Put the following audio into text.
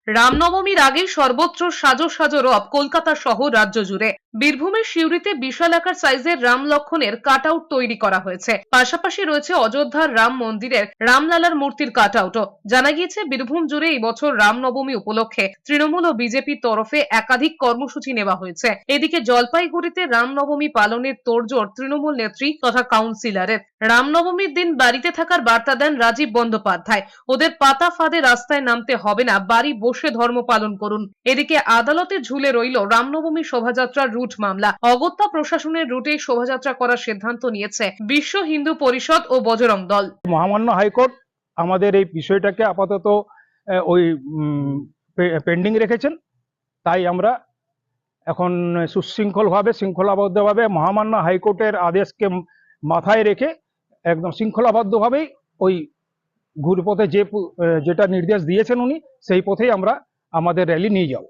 রামনবমীর আগে সর্বত্র সাজো সাজো রব কলকাতা সহ রাজ্য জুড়ে। বীরভূমের সিউড়িতে বিশাল আকার সাইজের রাম লক্ষণের কাট আউট তৈরি করা হয়েছে। পাশাপাশি রয়েছে অযোধ্যার রাম মন্দিরের রামলালার মূর্তির কাট আউটও। জানা গিয়েছে বীরভূম জুড়ে এই বছর রামনবমী উপলক্ষে তৃণমূল ও বিজেপির তরফে একাধিক কর্মসূচি নেওয়া হয়েছে। এদিকে জলপাইগুড়িতে রামনবমী পালনের তোড়জোড় তৃণমূল নেত্রী তথা কাউন্সিলরের। রামনবমীর দিন বাড়িতে থাকার বার্তা দেন রাজীব বন্দ্যোপাধ্যায়। ওদের পাতা ফাঁদে রাস্তায় নামতে হবে না, বাড়ি বসে ধর্ম পালন করুন। এদিকে আদালতে ঝুলে রইল রামনবমী শোভাযাত্রার রুট মামলা। অগত্যা প্রশাসনের রুটেই শোভাযাত্রা করার সিদ্ধান্ত নিয়েছে বিশ্ব হিন্দু পরিষদ ও বজরং দল। মহামান্য হাইকোর্ট আমাদের এই বিষয়টাকে আপাতত ওই পেন্ডিং রেখেছেন, তাই আমরা এখন সুশৃঙ্খলভাবে শৃঙ্খলাবদ্ধভাবে মহামান্য হাইকোর্টের আদেশকে মাথায় রেখে একদম শৃঙ্খলাবদ্ধভাবেই ওই ঘুরপথে যেটা নির্দেশ দিয়েছেন উনি সেই পথেই আমরা আমাদের র্যালি নিয়ে যাব।